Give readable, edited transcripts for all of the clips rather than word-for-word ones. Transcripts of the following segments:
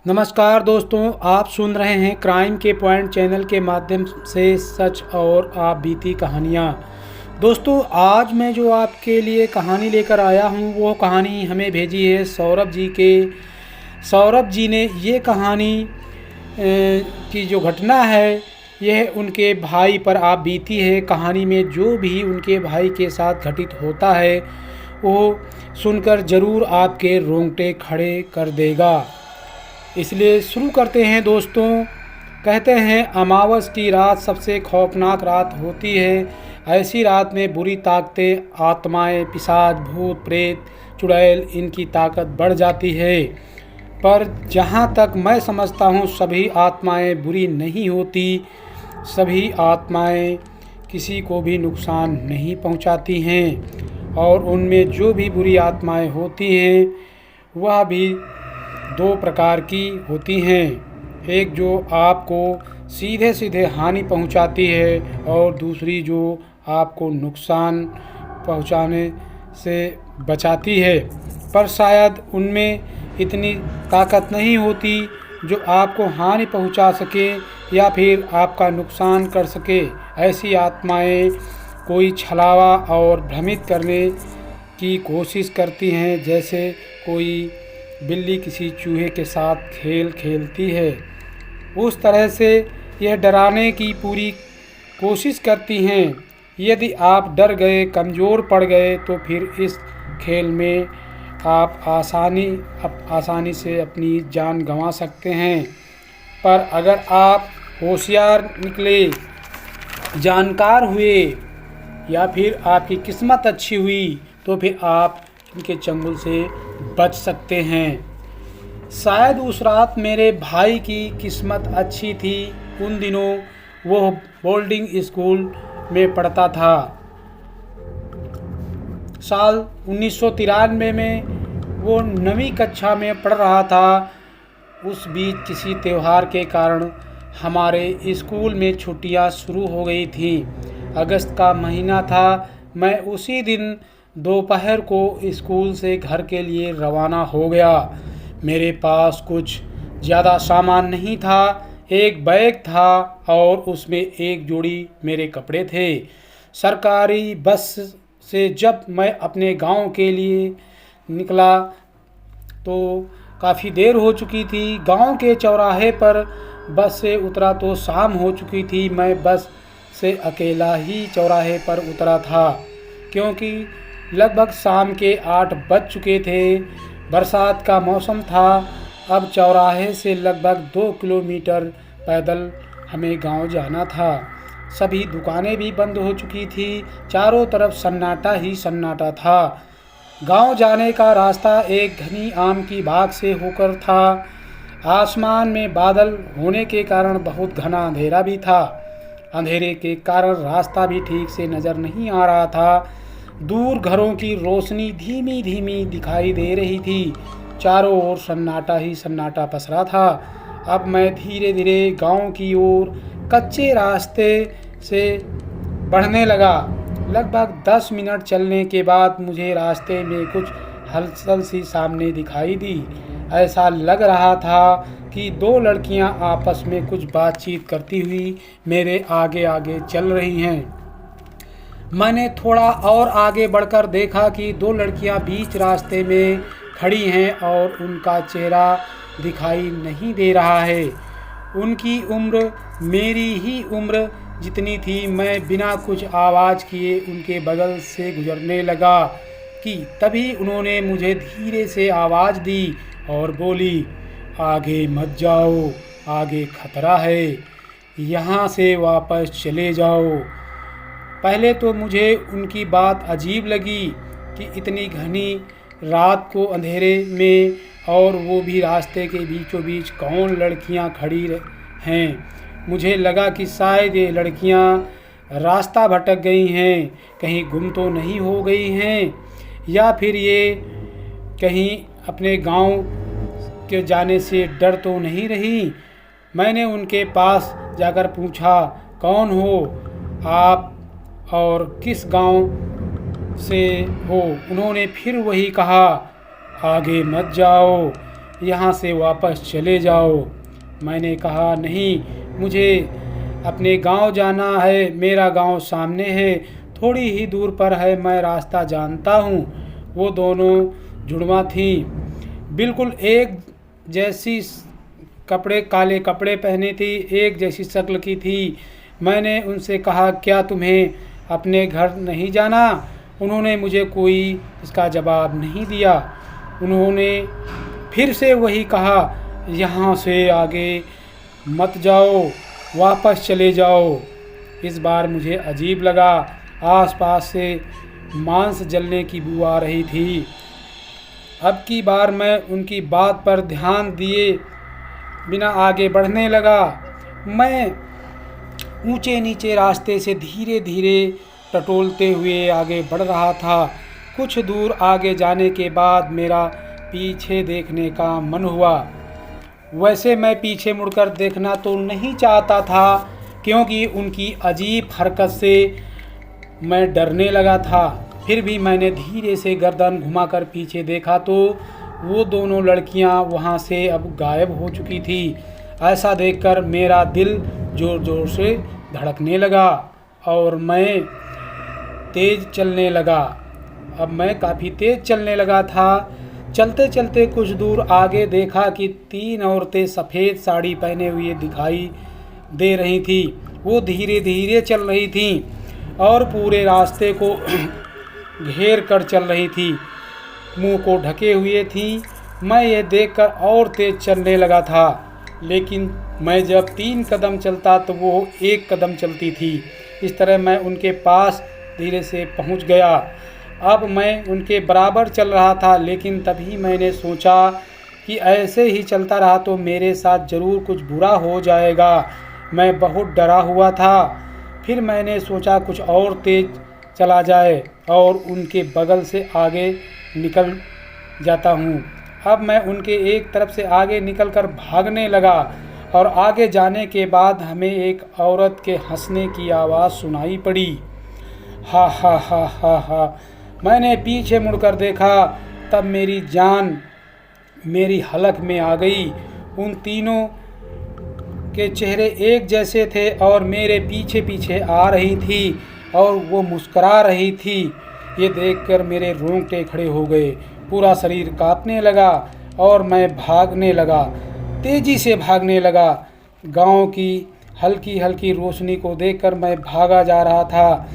नमस्कार दोस्तों, आप सुन रहे हैं क्राइम के पॉइंट चैनल के माध्यम से सच और आप बीती कहानियाँ। दोस्तों, आज मैं जो आपके लिए कहानी लेकर आया हूँ वो कहानी हमें भेजी है सौरभ जी ने ये कहानी की जो घटना है यह उनके भाई पर आप बीती है। कहानी में जो भी उनके भाई के साथ घटित होता है वो सुनकर ज़रूर आपके रोंगटे खड़े कर देगा। इसलिए शुरू करते हैं दोस्तों। कहते हैं अमावस की रात सबसे खौफनाक रात होती है। ऐसी रात में बुरी ताकतें, आत्माएं, पिशाच, भूत, प्रेत, चुड़ैल, इनकी ताकत बढ़ जाती है। पर जहाँ तक मैं समझता हूँ सभी आत्माएं बुरी नहीं होती। सभी आत्माएं किसी को भी नुकसान नहीं पहुँचाती हैं और उनमें जो भी बुरी आत्माएं होती हैं वह भी दो प्रकार की होती हैं। एक जो आपको सीधे सीधे हानि पहुंचाती है और दूसरी जो आपको नुकसान पहुंचाने से बचाती है, पर शायद उनमें इतनी ताकत नहीं होती जो आपको हानि पहुंचा सके या फिर आपका नुकसान कर सके। ऐसी आत्माएं कोई छलावा और भ्रमित करने की कोशिश करती हैं, जैसे कोई बिल्ली किसी चूहे के साथ खेल खेलती है। उस तरह से यह डराने की पूरी कोशिश करती हैं। यदि आप डर गए, कमज़ोर पड़ गए तो फिर इस खेल में आप आसानी से अपनी जान गंवा सकते हैं। पर अगर आप होशियार निकले, जानकार हुए या फिर आपकी किस्मत अच्छी हुई तो फिर आप इनके चंगुल से बच सकते हैं। शायद उस रात मेरे भाई की किस्मत अच्छी थी। उन दिनों वो बोर्डिंग स्कूल में पढ़ता था। साल 1993 में वो 9वीं कक्षा में पढ़ रहा था। उस बीच किसी त्यौहार के कारण हमारे स्कूल में छुट्टियां शुरू हो गई थी। अगस्त का महीना था। मैं उसी दिन दोपहर को स्कूल से घर के लिए रवाना हो गया। मेरे पास कुछ ज़्यादा सामान नहीं था। एक बैग था और उसमें एक जोड़ी मेरे कपड़े थे। सरकारी बस से जब मैं अपने गांव के लिए निकला तो काफ़ी देर हो चुकी थी। गांव के चौराहे पर बस से उतरा तो शाम हो चुकी थी। मैं बस से अकेला ही चौराहे पर उतरा था क्योंकि लगभग शाम के 8 बज चुके थे। बरसात का मौसम था। अब चौराहे से लगभग 2 किलोमीटर पैदल हमें गांव जाना था। सभी दुकानें भी बंद हो चुकी थी। चारों तरफ सन्नाटा ही सन्नाटा था। गांव जाने का रास्ता एक घनी आम की बाग से होकर था। आसमान में बादल होने के कारण बहुत घना अंधेरा भी था। अंधेरे के कारण रास्ता भी ठीक से नज़र नहीं आ रहा था। दूर घरों की रोशनी धीमी धीमी दिखाई दे रही थी। चारों ओर सन्नाटा ही सन्नाटा पसरा था। अब मैं धीरे धीरे गांव की ओर कच्चे रास्ते से बढ़ने लगा। लगभग 10 मिनट चलने के बाद मुझे रास्ते में कुछ हलचल सी सामने दिखाई दी। ऐसा लग रहा था कि 2 लड़कियां आपस में कुछ बातचीत करती हुई मेरे आगे आगे चल रही हैं। मैंने थोड़ा और आगे बढ़कर देखा कि 2 लड़कियां बीच रास्ते में खड़ी हैं और उनका चेहरा दिखाई नहीं दे रहा है। उनकी उम्र मेरी ही उम्र जितनी थी। मैं बिना कुछ आवाज़ किए उनके बगल से गुजरने लगा कि तभी उन्होंने मुझे धीरे से आवाज़ दी और बोली, आगे मत जाओ, आगे खतरा है, यहाँ से वापस चले जाओ। पहले तो मुझे उनकी बात अजीब लगी कि इतनी घनी रात को अंधेरे में और वो भी रास्ते के बीचों बीच कौन लड़कियां खड़ी हैं। मुझे लगा कि शायद ये लड़कियां रास्ता भटक गई हैं, कहीं गुम तो नहीं हो गई हैं या फिर ये कहीं अपने गांव के जाने से डर तो नहीं रही। मैंने उनके पास जाकर पूछा, कौन हो आप और किस गांव से हो? उन्होंने फिर वही कहा, आगे मत जाओ, यहाँ से वापस चले जाओ। मैंने कहा, नहीं, मुझे अपने गांव जाना है, मेरा गांव सामने है, थोड़ी ही दूर पर है, मैं रास्ता जानता हूँ। वो दोनों जुड़वा थीं, बिल्कुल एक जैसी कपड़े, काले कपड़े पहने थी, एक जैसी शक्ल की थी। मैंने उनसे कहा, क्या तुम्हें अपने घर नहीं जाना? उन्होंने मुझे कोई इसका जवाब नहीं दिया। उन्होंने फिर से वही कहा, यहाँ से आगे मत जाओ, वापस चले जाओ। इस बार मुझे अजीब लगा, आसपास से मांस जलने की बू आ रही थी। अब की बार मैं उनकी बात पर ध्यान दिए बिना आगे बढ़ने लगा। मैं ऊंचे नीचे रास्ते से धीरे धीरे टटोलते हुए आगे बढ़ रहा था। कुछ दूर आगे जाने के बाद मेरा पीछे देखने का मन हुआ। वैसे मैं पीछे मुड़कर देखना तो नहीं चाहता था, क्योंकि उनकी अजीब हरकत से मैं डरने लगा था। फिर भी मैंने धीरे से गर्दन घुमाकर पीछे देखा तो वो दोनों लड़कियां वहां से अब गायब हो चुकी थी। ऐसा देखकर मेरा दिल ज़ोर ज़ोर से धड़कने लगा और मैं तेज़ चलने लगा। अब मैं काफ़ी तेज़ चलने लगा था। चलते चलते कुछ दूर आगे देखा कि 3 औरतें सफ़ेद साड़ी पहने हुए दिखाई दे रही थी। वो धीरे धीरे चल रही थीं और पूरे रास्ते को घेर कर चल रही थी, मुंह को ढके हुए थी। मैं ये देखकर और तेज़ चलने लगा था, लेकिन मैं जब 3 कदम चलता तो वो 1 कदम चलती थी। इस तरह मैं उनके पास धीरे से पहुंच गया। अब मैं उनके बराबर चल रहा था, लेकिन तभी मैंने सोचा कि ऐसे ही चलता रहा तो मेरे साथ ज़रूर कुछ बुरा हो जाएगा। मैं बहुत डरा हुआ था। फिर मैंने सोचा कुछ और तेज़ चला जाए और उनके बगल से आगे निकल जाता हूँ। अब मैं उनके एक तरफ से आगे निकलकर भागने लगा और आगे जाने के बाद हमें एक औरत के हंसने की आवाज़ सुनाई पड़ी। हा हा हा हा हा। मैंने पीछे मुड़कर देखा, तब मेरी जान मेरी हलक में आ गई। उन तीनों के चेहरे एक जैसे थे और मेरे पीछे पीछे आ रही थी और वो मुस्करा रही थी। ये देखकर मेरे रोंगटे खड़े हो गए, पूरा शरीर कांपने लगा और मैं भागने लगा, तेज़ी से भागने लगा। गांव की हल्की हल्की रोशनी को देखकर मैं भागा जा रहा था।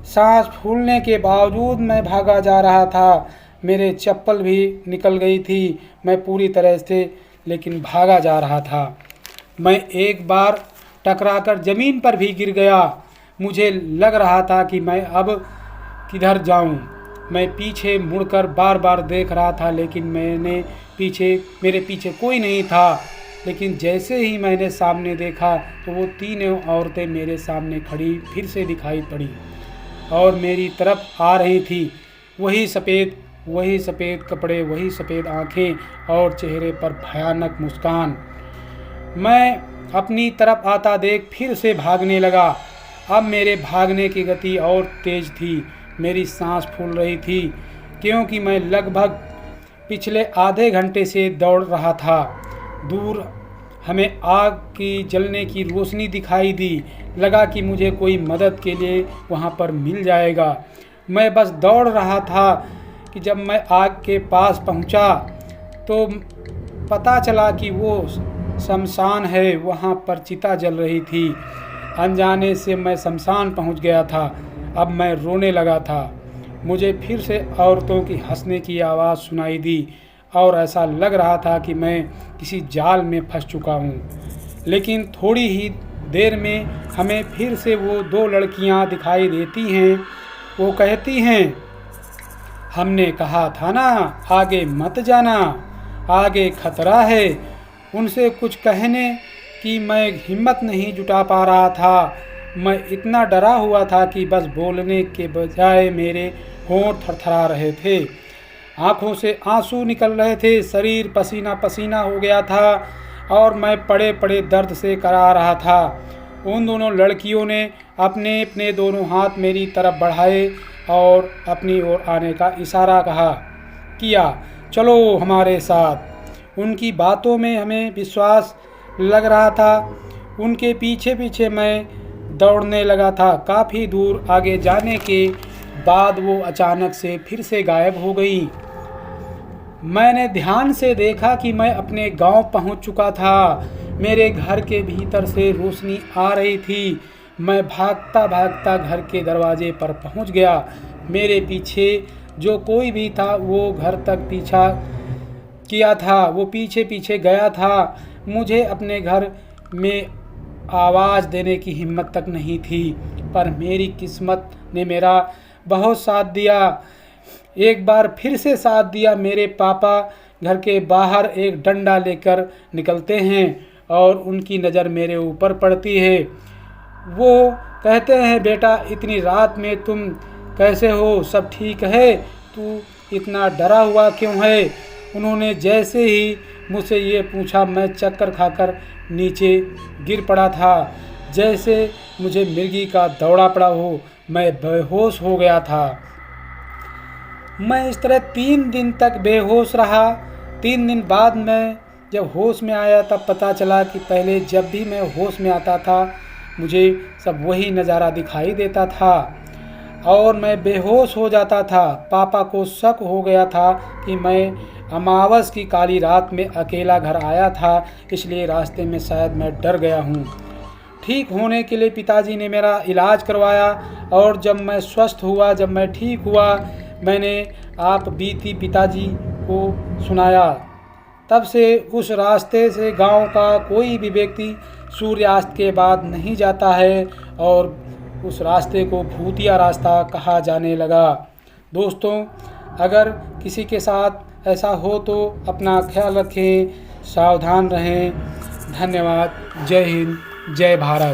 सांस फूलने के बावजूद मैं भागा जा रहा था। मेरे चप्पल भी निकल गई थी। मैं पूरी तरह से लेकिन भागा जा रहा था। मैं एक बार टकराकर ज़मीन पर भी गिर गया। मुझे लग रहा था कि मैं अब किधर जाऊं। मैं पीछे मुड़कर बार बार देख रहा था, लेकिन मेरे पीछे कोई नहीं था। लेकिन जैसे ही मैंने सामने देखा तो वो तीनों औरतें मेरे सामने खड़ी फिर से दिखाई पड़ी और मेरी तरफ आ रही थी। वही सफ़ेद कपड़े, वही सफ़ेद आँखें और चेहरे पर भयानक मुस्कान। मैं अपनी तरफ आता देख फिर से भागने लगा। अब मेरे भागने की गति और तेज़ थी। मेरी सांस फूल रही थी, क्योंकि मैं लगभग पिछले आधे घंटे से दौड़ रहा था। दूर हमें आग की जलने की रोशनी दिखाई दी। लगा कि मुझे कोई मदद के लिए वहाँ पर मिल जाएगा। मैं बस दौड़ रहा था कि जब मैं आग के पास पहुँचा तो पता चला कि वो शमशान है। वहाँ पर चिता जल रही थी। अनजाने से मैं शमशान पहुँच गया था। अब मैं रोने लगा था। मुझे फिर से औरतों की हंसने की आवाज़ सुनाई दी और ऐसा लग रहा था कि मैं किसी जाल में फंस चुका हूँ। लेकिन थोड़ी ही देर में हमें फिर से वो 2 लड़कियाँ दिखाई देती हैं। वो कहती हैं, हमने कहा था ना, आगे मत जाना, आगे खतरा है। उनसे कुछ कहने की मैं हिम्मत नहीं जुटा पा रहा था। मैं इतना डरा हुआ था कि बस बोलने के बजाय मेरे होंठ थरथरा रहे थे, आँखों से आंसू निकल रहे थे, शरीर पसीना पसीना हो गया था और मैं पड़े पड़े दर्द से करा रहा था। उन दोनों लड़कियों ने अपने अपने दोनों हाथ मेरी तरफ बढ़ाए और अपनी ओर आने का इशारा किया। चलो हमारे साथ। उनकी बातों में हमें विश्वास लग रहा था। उनके पीछे पीछे मैं दौड़ने लगा था। काफ़ी दूर आगे जाने के बाद वो अचानक से फिर से गायब हो गई। मैंने ध्यान से देखा कि मैं अपने गांव पहुंच चुका था। मेरे घर के भीतर से रोशनी आ रही थी। मैं भागता भागता घर के दरवाजे पर पहुंच गया। मेरे पीछे जो कोई भी था वो घर तक पीछा किया था, वो पीछे पीछे गया था। मुझे अपने घर में आवाज़ देने की हिम्मत तक नहीं थी, पर मेरी किस्मत ने मेरा बहुत साथ दिया। एक बार फिर से साथ दिया। मेरे पापा घर के बाहर एक डंडा लेकर निकलते हैं और उनकी नज़र मेरे ऊपर पड़ती है। वो कहते हैं, बेटा इतनी रात में तुम कैसे हो, सब ठीक है, तू इतना डरा हुआ क्यों है। उन्होंने जैसे ही मुझसे ये पूछा, मैं चक्कर खाकर नीचे गिर पड़ा था, जैसे मुझे मिर्गी का दौड़ा पड़ा हो। मैं बेहोश हो गया था। मैं इस तरह 3 दिन तक बेहोश रहा। 3 दिन बाद मैं जब होश में आया तब पता चला कि पहले जब भी मैं होश में आता था मुझे सब वही नज़ारा दिखाई देता था और मैं बेहोश हो जाता था। पापा को शक हो गया था कि मैं अमावस की काली रात में अकेला घर आया था, इसलिए रास्ते में शायद मैं डर गया हूँ। ठीक होने के लिए पिताजी ने मेरा इलाज करवाया और जब मैं स्वस्थ हुआ, जब मैं ठीक हुआ, मैंने आप बीती पिताजी को सुनाया। तब से उस रास्ते से गांव का कोई भी व्यक्ति सूर्यास्त के बाद नहीं जाता है और उस रास्ते को भूतिया रास्ता कहा जाने लगा। दोस्तों, अगर किसी के साथ ऐसा हो तो अपना ख्याल रखें, सावधान रहें। धन्यवाद। जय हिंद, जय भारत।